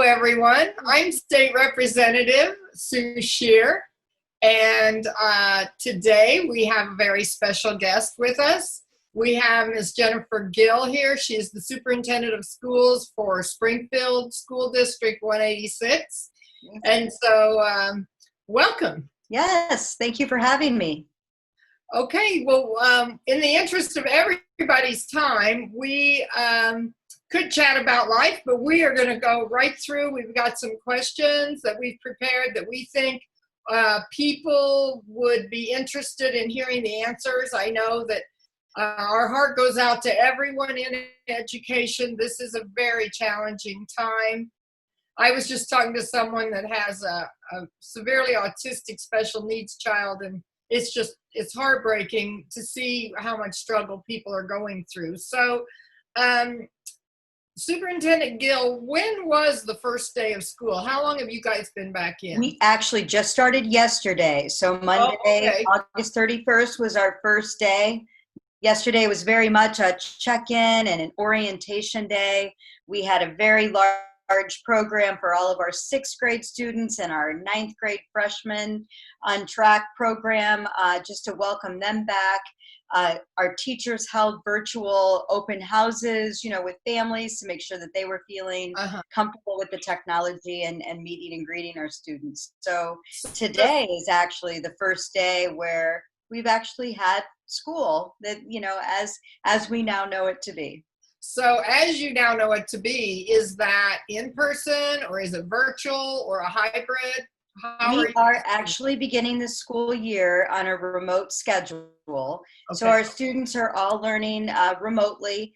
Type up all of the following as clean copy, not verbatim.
everyone. I'm State Representative Sue Shear, and today we have a very special guest with us. We have Ms. Jennifer Gill here. She is the Superintendent of Schools for Springfield School District 186. And so, welcome. Yes, thank you for having me. Okay, well, in the interest of everybody's time, we could chat about life, but we are going to go right through. We've got some questions that we've prepared that we think people would be interested in hearing the answers. I know that our heart goes out to everyone in education. This is a very challenging time. I was just talking to someone that has a severely autistic special needs child, and it's heartbreaking to see how much struggle people are going through. So, Superintendent Gill, when was the first day of school? How long have you guys been back in? We actually just started yesterday. So Monday, August 31st was our first day. Yesterday was very much a check-in and an orientation day. We had a very large program for all of our 6th grade students and our 9th grade freshmen on track program just to welcome them back. Our teachers held virtual open houses, with families to make sure that they were feeling comfortable with the technology and meeting and greeting our students. So today is actually the first day where we've actually had school that, as we now know it to be. So as you now know it to be, is that in person or is it virtual or a hybrid? We are actually beginning the school year on a remote schedule. Okay. So our students are all learning remotely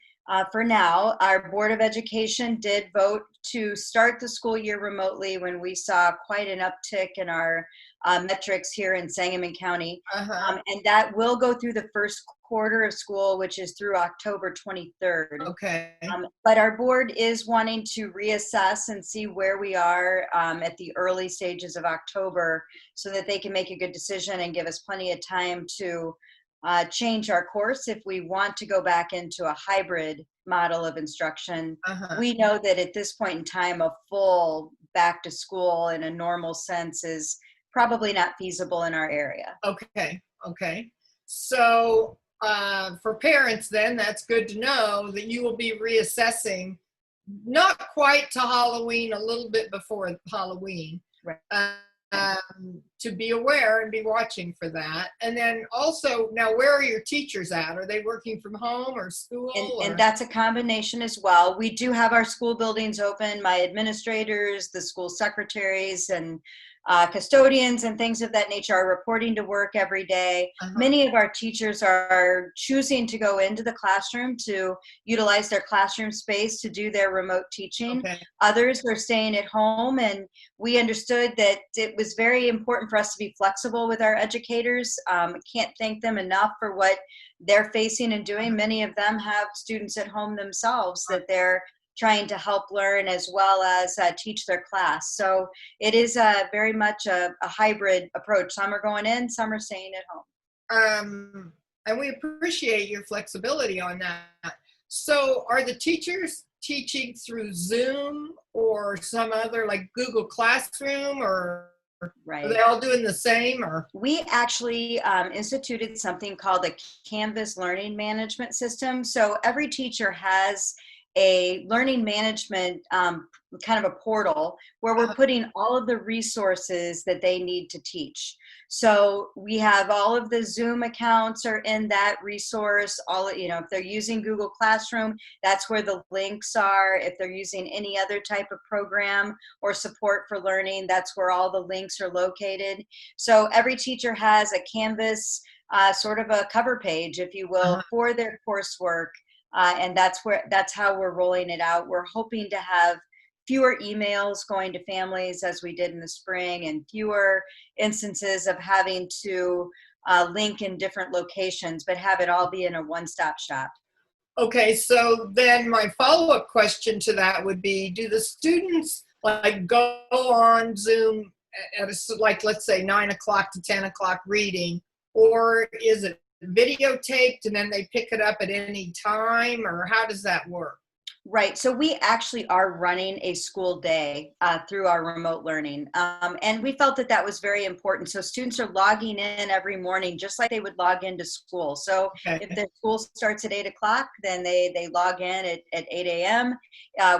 for now. Our Board of Education did vote to start the school year remotely when we saw quite an uptick in our metrics here in Sangamon County. And that will go through the first quarter of school, which is through October 23rd. Okay. But our board is wanting to reassess and see where we are at the early stages of October so that they can make a good decision and give us plenty of time to change our course if we want to go back into a hybrid model of instruction. We know that at this point in time, a full back to school in a normal sense is probably not feasible in our area. Okay. So for parents then, that's good to know that you will be reassessing, not quite to Halloween, a little bit before Halloween. Right. To be aware and be watching for that. And then also, now where are your teachers at? Are they working from home or school? And that's a combination as well. We do have our school buildings open. My administrators, the school secretaries, and custodians and things of that nature are reporting to work every day. Many of our teachers are choosing to go into the classroom to utilize their classroom space to do their remote teaching. Others are staying at home, and we understood that it was very important for us to be flexible with our educators. Can't thank them enough for what they're facing and doing. Many of them have students at home themselves that they're trying to help learn as well as teach their class. So it is very much a hybrid approach. Some are going in, some are staying at home. And we appreciate your flexibility on that. So are the teachers teaching through Zoom or some other like Google Classroom, or right. Are they all doing the same? Or we actually instituted something called the Canvas Learning Management System. So every teacher has a learning management kind of a portal where we're putting all of the resources that they need to teach. So we have all of the Zoom accounts are in that resource. If they're using Google Classroom, that's where the links are. If they're using any other type of program or support for learning, that's where all the links are located. So every teacher has a Canvas sort of a cover page, if you will, for their coursework. And that's how we're rolling it out. We're hoping to have fewer emails going to families as we did in the spring, and fewer instances of having to link in different locations, but have it all be in a one-stop shop. Okay, so then my follow-up question to that would be, do the students go on Zoom at let's say 9 o'clock to 10 o'clock reading, or is it videotaped and then they pick it up at any time, or how does that work? Right. So we actually are running a school day through our remote learning. And we felt that that was very important. So students are logging in every morning, just like they would log into school. So if Okay. their school starts at 8 o'clock, then they log in at 8 a.m.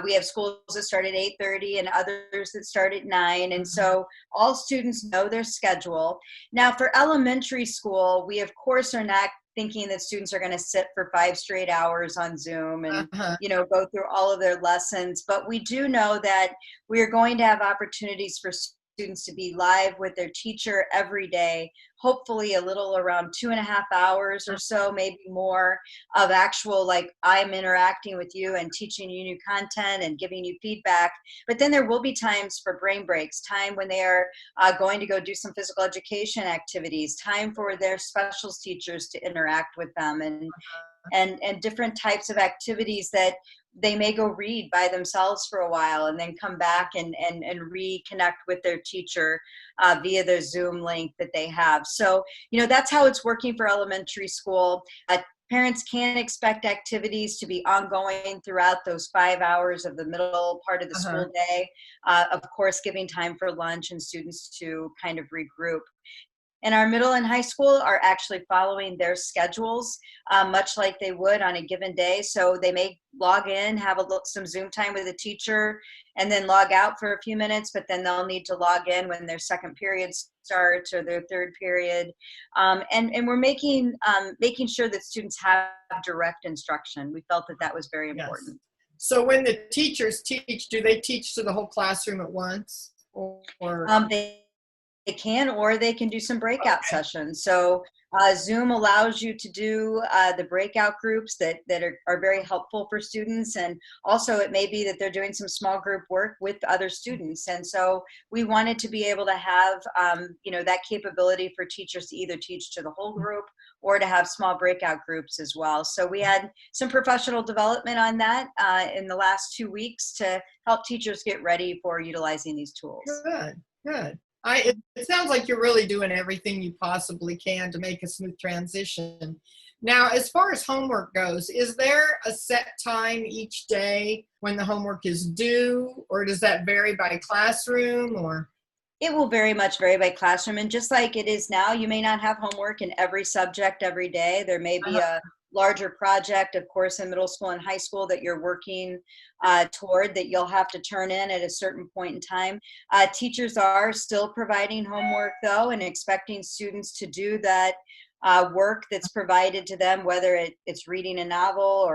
We have schools that start at 8:30 and others that start at 9. And Mhm. so all students know their schedule. Now for elementary school, we of course are not thinking that students are going to sit for 5 straight hours on Zoom and Uh-huh. go through all of their lessons. But we do know that we are going to have opportunities for students to be live with their teacher every day, hopefully a little around 2.5 hours or so, maybe more, of actual, like, I'm interacting with you and teaching you new content and giving you feedback. But then there will be times for brain breaks, time when they are going to go do some physical education activities, time for their specials teachers to interact with them, and different types of activities that they may go read by themselves for a while and then come back and reconnect with their teacher via their Zoom link that they have. So, that's how it's working for elementary school. Parents can expect activities to be ongoing throughout those 5 hours of the middle part of the Uh-huh. school day. Of course, giving time for lunch and students to kind of regroup. And our middle and high school are actually following their schedules, much like they would on a given day. So they may log in, have some Zoom time with a teacher, and then log out for a few minutes, but then they'll need to log in when their second period starts or their third period. And we're making sure that students have direct instruction. We felt that that was very Yes. important. So when the teachers teach, do they teach to the whole classroom at once? Or They can, or they can do some breakout okay. sessions. So Zoom allows you to do the breakout groups that are very helpful for students. And also it may be that they're doing some small group work with other students. And so we wanted to be able to have, that capability for teachers to either teach to the whole group or to have small breakout groups as well. So we had some professional development on that in the last 2 weeks to help teachers get ready for utilizing these tools. Good, good. It sounds like you're really doing everything you possibly can to make a smooth transition. Now, as far as homework goes, is there a set time each day when the homework is due, or does that vary by classroom or? It will very much vary by classroom. And just like it is now, you may not have homework in every subject every day. There may be Uh-huh. a larger project, of course, in middle school and high school that you're working toward that you'll have to turn in at a certain point in time. Teachers are still providing homework, though, and expecting students to do that work that's provided to them, whether it's reading a novel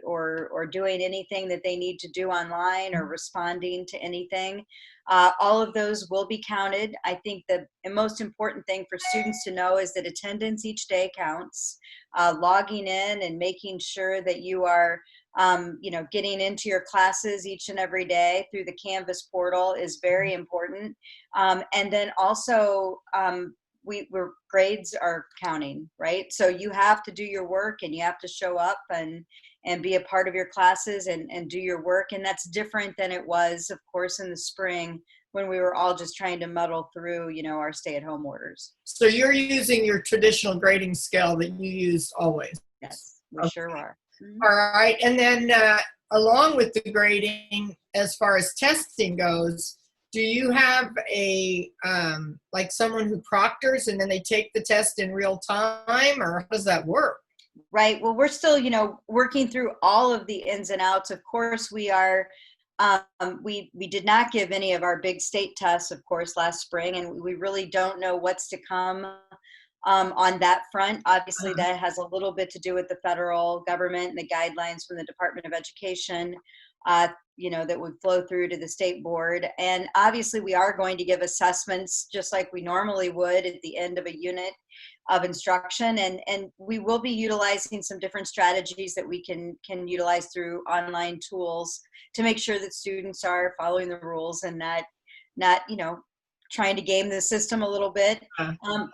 or doing anything that they need to do online or responding to anything. All of those will be counted. I think the most important thing for students to know is that attendance each day counts. Logging in and making sure that you are, getting into your classes each and every day through the Canvas portal is very important. And then also, we're grades are counting, right? So you have to do your work and you have to show up and be a part of your classes and do your work. And that's different than it was, of course, in the spring when we were all just trying to muddle through, our stay-at-home orders. So you're using your traditional grading scale that you used always. Yes, we Okay. sure are. Mhm. All right. And then along with the grading, as far as testing goes, do you have like someone who proctors and then they take the test in real time, or how does that work? Right. Well, we're still, working through all of the ins and outs. Of course, we are. We did not give any of our big state tests, of course, last spring, and we really don't know what's to come on that front. Obviously, Uh-huh. that has a little bit to do with the federal government and the guidelines from the Department of Education, that would flow through to the state board. And obviously, we are going to give assessments just like we normally would at the end of a unit of instruction. And we will be utilizing some different strategies that we can utilize through online tools to make sure that students are following the rules and not trying to game the system a little bit. Uh, Um,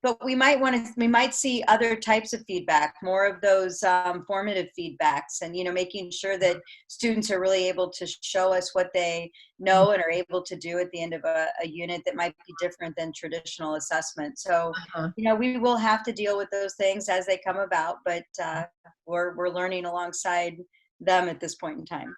but we might see other types of feedback, more of those formative feedbacks, and making sure that students are really able to show us what they know and are able to do at the end of a unit that might be different than traditional assessment. So uh-huh. we will have to deal with those things as they come about, but we're learning alongside them at this point in time.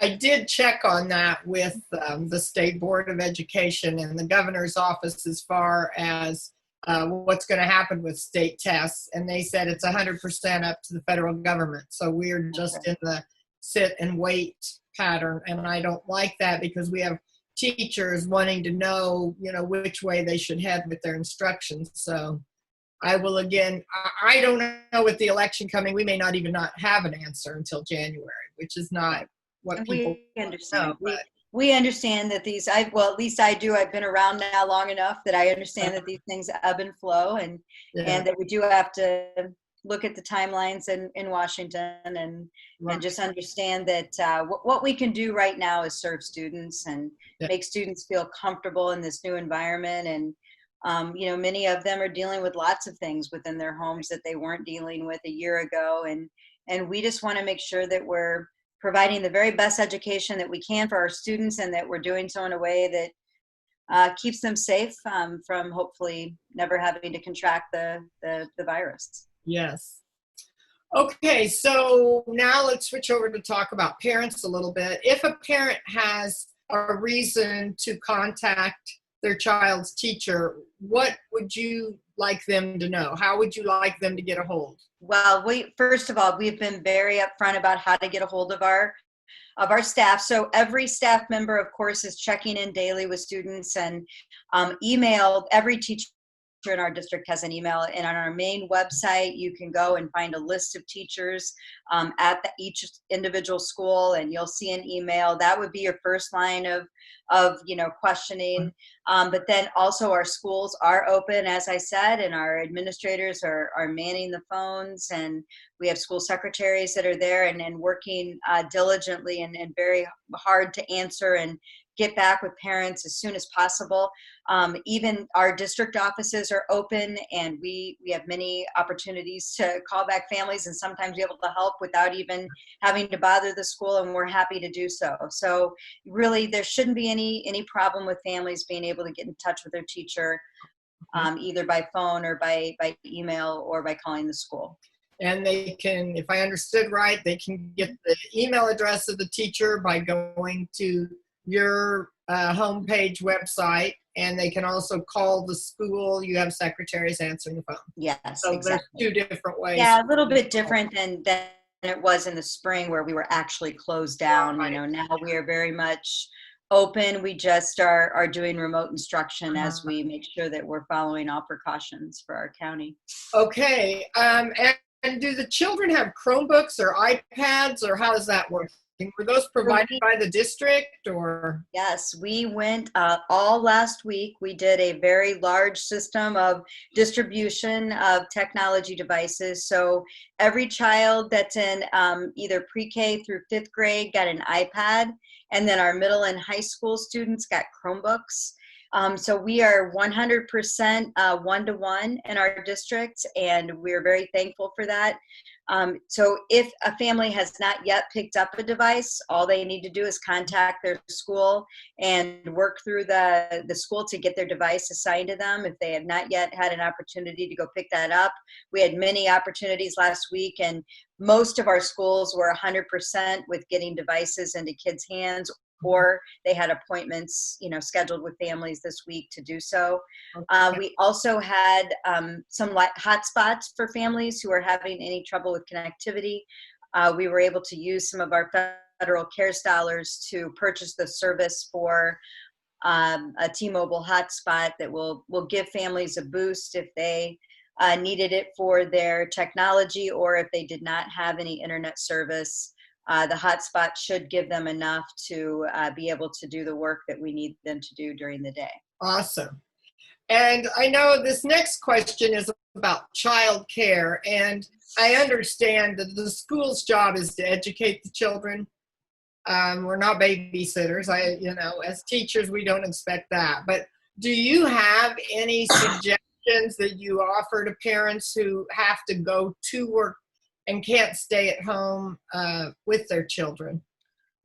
I did check on that with the State Board of Education and the governor's office as far as what's going to happen with state tests. And they said it's 100% up to the federal government. So we're just in the sit and wait pattern. And I don't like that because we have teachers wanting to know, which way they should head with their instructions. So I will again, I don't know with the election coming, we may not even not have an answer until January, which is not what and people we understand. know, We understand that these, at least I do. I've been around now long enough that I understand that these things ebb and flow, and that we do have to look at the timelines in Washington and just understand that what we can do right now is serve students and make students feel comfortable in this new environment. And many of them are dealing with lots of things within their homes that they weren't dealing with a year ago, and we just want to make sure that we're providing the very best education that we can for our students, and that we're doing so in a way that keeps them safe from hopefully never having to contract the virus. Yes. Okay, so now let's switch over to talk about parents a little bit. If a parent has a reason to contact their child's teacher, what would you like them to know? How would you like them to get a hold? Well, first of all, we've been very upfront about how to get a hold of our staff. So every staff member, of course, is checking in daily with students, and email. Every teacher in our district has an email, and on our main website you can go and find a list of teachers at each individual school, and you'll see an email. That would be your first line of questioning. But then also our schools are open, as I said, and our administrators are manning the phones, and we have school secretaries that are there and working diligently and very hard to answer and get back with parents as soon as possible. Even our district offices are open, and we have many opportunities to call back families and sometimes be able to help without even having to bother the school, and we're happy to do so. So really, there shouldn't be any problem with families being able to get in touch with their teacher, either by phone or by email or by calling the school. And they can, if I understood right, they can get the email address of the teacher by going to your homepage website, and they can also call the school. You have secretaries answering the phone. Yes, so exactly. There's two different ways. Yeah, a little bit different than it was in the spring where we were actually closed down. Right. Now we are very much open. We just are doing remote instruction as we make sure that we're following all precautions for our county. Okay, and do the children have Chromebooks or iPads, or how does that work? Were those provided by the district, or? Yes, we went all last week. We did a very large system of distribution of technology devices. So every child that's in either pre-K through 5th grade got an iPad, and then our middle and high school students got Chromebooks. So we are 100% one-to-one in our district, and we're very thankful for that. So if a family has not yet picked up a device, all they need to do is contact their school and work through the school to get their device assigned to them. If they have not yet had an opportunity to go pick that up, we had many opportunities last week, and most of our schools were 100% with getting devices into kids' hands, or they had appointments, scheduled with families this week to do so. Okay. We also had some hotspots for families who are having any trouble with connectivity. We were able to use some of our federal CARES dollars to purchase the service for a T-Mobile hotspot that will give families a boost if they needed it for their technology, or if they did not have any internet service. The hotspot should give them enough to be able to do the work that we need them to do during the day. Awesome. And I know this next question is about child care, and I understand that the school's job is to educate the children. We're not babysitters. As teachers, we don't expect that. But do you have any suggestions that you offer to parents who have to go to work and can't stay at home with their children?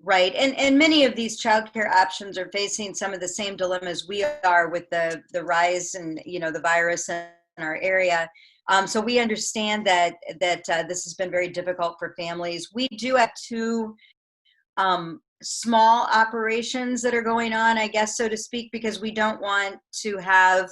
Right, and many of these childcare options are facing some of the same dilemmas we are with the rise and the virus in our area. So we understand that this has been very difficult for families. We do have two small operations that are going on, I guess, so to speak, because we don't want to have,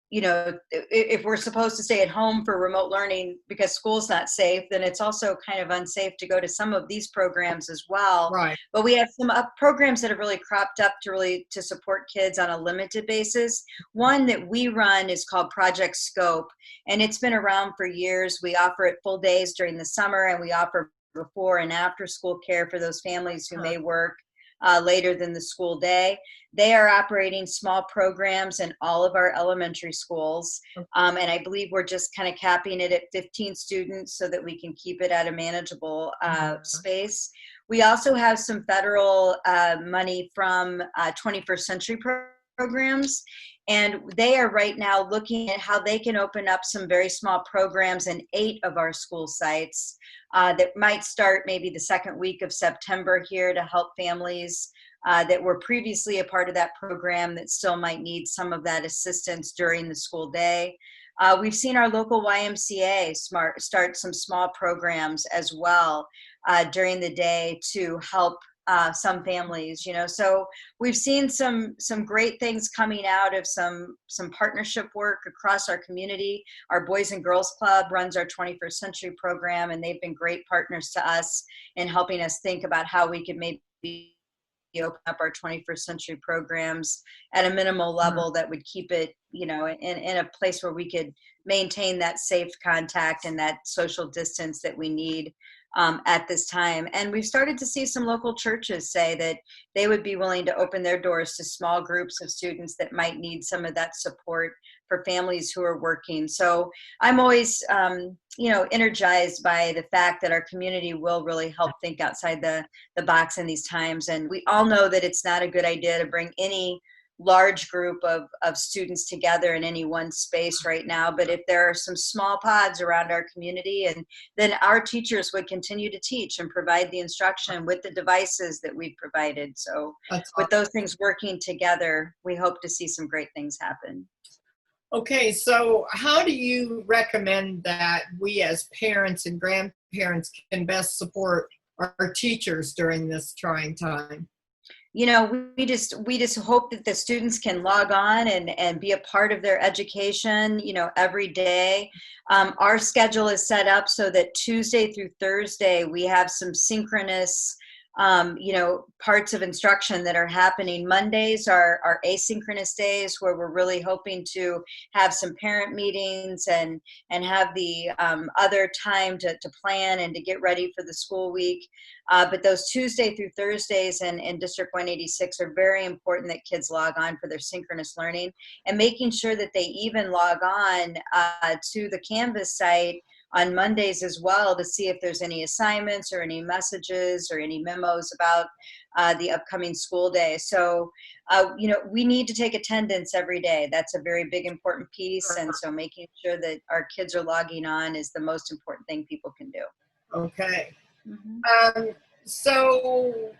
if we're supposed to stay at home for remote learning because school's not safe, then it's also kind of unsafe to go to some of these programs as well. Right. But we have some programs that have really cropped up to support kids on a limited basis. One that we run is called Project Scope, and it's been around for years. We offer it full days during the summer, and we offer before and after school care for those families who may work later than the school day. They are operating small programs in all of our elementary schools. And I believe we're just kind of capping it at 15 students so that we can keep it at a manageable space. We also have some federal money from 21st Century programs. And they are right now looking at how they can open up some very small programs in 8 of our school sites that might start maybe the second week of September here to help families that were previously a part of that program that still might need some of that assistance during the school day. We've seen our local YMCA start some small programs as well during the day to help some families, so we've seen some great things coming out of some partnership work across our community. Our Boys and Girls Club runs our 21st Century program, and they've been great partners to us in helping us think about how we could maybe open up our 21st Century programs at a minimal level that would keep it, in a place where we could maintain that safe contact and that social distance that we need at this time. And we've started to see some local churches say that they would be willing to open their doors to small groups of students that might need some of that support for families who are working. So I'm always, energized by the fact that our community will really help think outside the box in these times. And we all know that it's not a good idea to bring any large group of students together in any one space right now. But if there are some small pods around our community, and then our teachers would continue to teach and provide the instruction with the devices that we've provided. So with those things working together, we hope to see some great things happen. Okay, so how do you recommend that we as parents and grandparents can best support our teachers during this trying time? We just hope that the students can log on and be a part of their education, every day. Our schedule is set up so that Tuesday through Thursday, we have some synchronous, parts of instruction that are happening. Mondays are asynchronous days where we're really hoping to have some parent meetings and have the other time to plan and to get ready for the school week. But those Tuesday through Thursdays in District 186 are very important that kids log on for their synchronous learning, and making sure that they even log on to the Canvas site on Mondays as well to see if there's any assignments or any messages or any memos about the upcoming school day. So, we need to take attendance every day. That's a very big, important piece. And so making sure that our kids are logging on is the most important thing people can do. Okay. Mm-hmm. So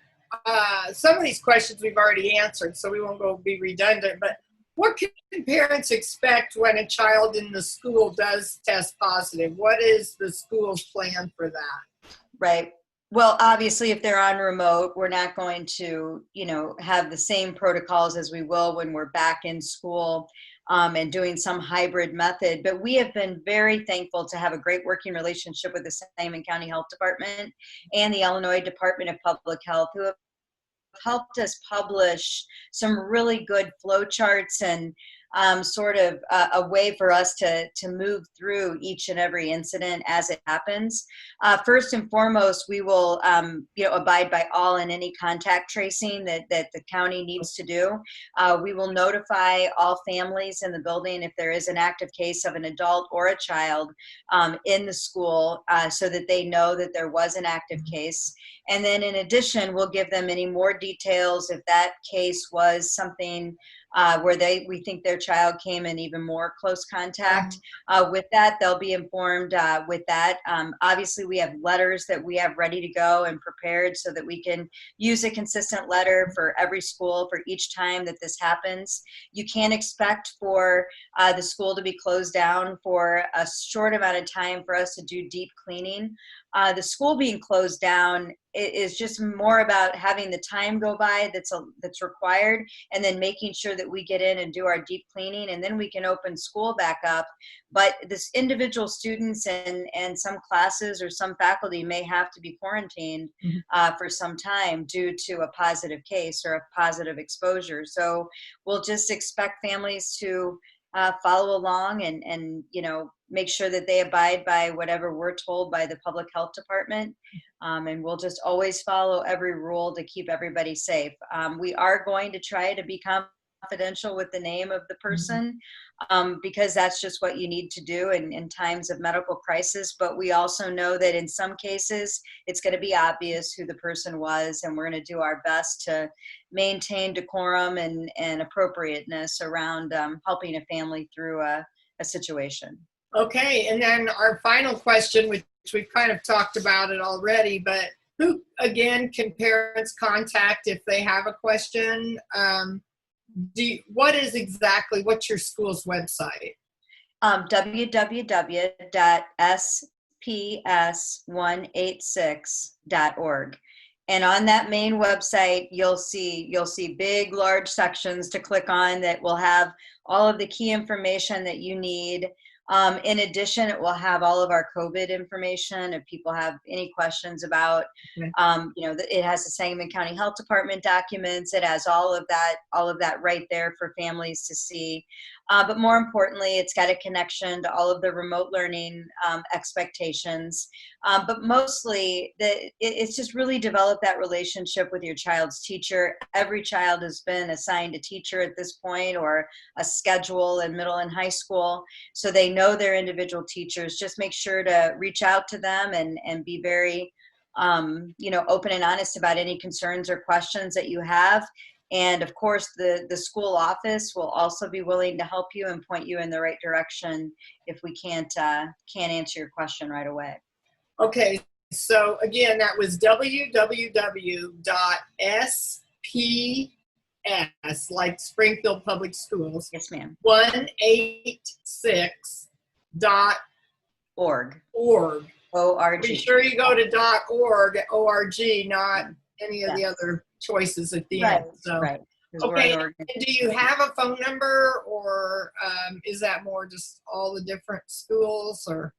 some of these questions we've already answered, so we won't go be redundant, but what can parents expect when a child in the school does test positive? What is the school's plan for that? Right. Well, obviously, if they're on remote, we're not going to, have the same protocols as we will when we're back in school and doing some hybrid method. But we have been very thankful to have a great working relationship with the Sangamon County Health Department and the Illinois Department of Public Health, who have helped us publish some really good flow charts and sort of a way for us to move through each and every incident as it happens. First and foremost, we will abide by all and any contact tracing that the county needs to do. We will notify all families in the building if there is an active case of an adult or a child in the school so that they know that there was an active case. And then in addition, we'll give them any more details if that case was something where we think their child came in even more close contact with that. They'll be informed with that. Obviously, we have letters that we have ready to go and prepared so that we can use a consistent letter for every school for each time that this happens. You can't expect for the school to be closed down for a short amount of time for us to do deep cleaning. The school being closed down is just more about having the time go by that's required, and then making sure that we get in and do our deep cleaning, and then we can open school back up. But this individual students and some classes or some faculty may have to be quarantined for some time due to a positive case or a positive exposure. So we'll just expect families to follow along and make sure that they abide by whatever we're told by the public health department. And we'll just always follow every rule to keep everybody safe. We are going to try to be confidential with the name of the person because that's just what you need to do in times of medical crisis. But we also know that in some cases, it's going to be obvious who the person was, and we're going to do our best to maintain decorum and appropriateness around helping a family through a situation. Okay, and then our final question, which we've kind of talked about it already, but who, again, can parents contact if they have a question? What's your school's website? www.sps186.org. And on that main website, you'll see big, large sections to click on that will have all of the key information that you need. In addition, it will have all of our COVID information if people have any questions about, it has the Sangamon County Health Department documents. It has all of that right there for families to see. But more importantly, it's got a connection to all of the remote learning expectations. But mostly, it's just really develop that relationship with your child's teacher. Every child has been assigned a teacher at this point, or a schedule in middle and high school, so they know their individual teachers. Just make sure to reach out to them and be very open and honest about any concerns or questions that you have. And of course, the school office will also be willing to help you and point you in the right direction if we can't answer your question right away. Okay, so again, that was www.sps, like Springfield Public Schools. Yes, ma'am. 186.org. O-R-G. Be sure you go to .org, O-R-G, not any of the other choices at the end. So. Right. Okay, and do you have a phone number, or is that more just all the different schools, or?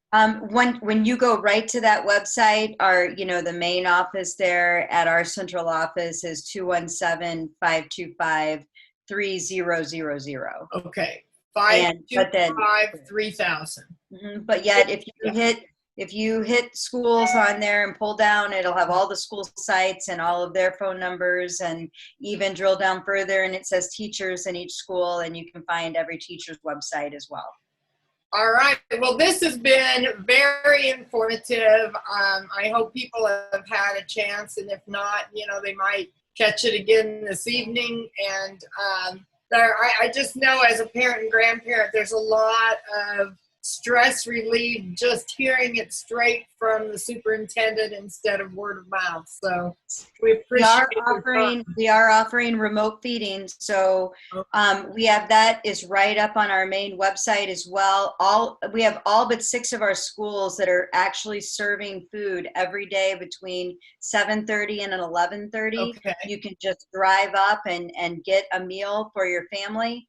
When you go right to that website, the main office there at our central office is 217-525-3000. Okay, 525-3000. But yet, if you hit schools on there and pull down, it'll have all the school sites and all of their phone numbers, and even drill down further and it says teachers in each school, and you can find every teacher's website as well. All right. Well, this has been very informative. I hope people have had a chance, and if not, they might catch it again this evening. And I just know as a parent and grandparent, there's a lot of stress relief just hearing it straight from the superintendent instead of word of mouth. So we appreciate we are offering remote feeding. So we have that is right up on our main website as well. We have all but 6 of our schools that are actually serving food every day between 7:30 and 11:30. Okay. You can just drive up and get a meal for your family.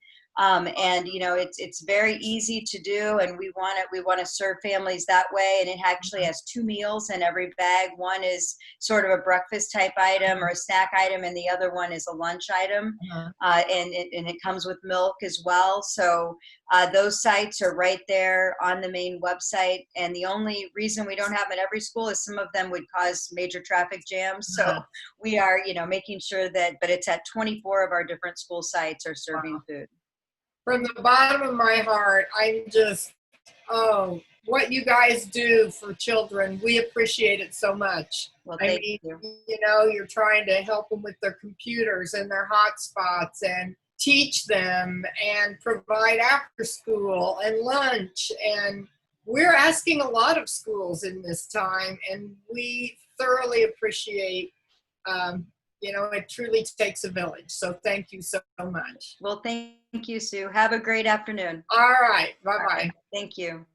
It's very easy to do, and we want to serve families that way. And it actually has 2 meals in every bag. One is sort of a breakfast type item or a snack item, and the other one is a lunch item. And it comes with milk as well. So those sites are right there on the main website. And the only reason we don't have them at every school is some of them would cause major traffic jams. So we are, making sure but it's at 24 of our different school sites are serving food. From the bottom of my heart, I'm just, what you guys do for children, we appreciate it so much. Well, thank you. You're trying to help them with their computers and their hotspots, and teach them and provide after school and lunch. And we're asking a lot of schools in this time, and we thoroughly appreciate, it truly takes a village. So thank you so much. Well, thank you, Sue. Have a great afternoon. All right. Bye-bye. All right. Thank you.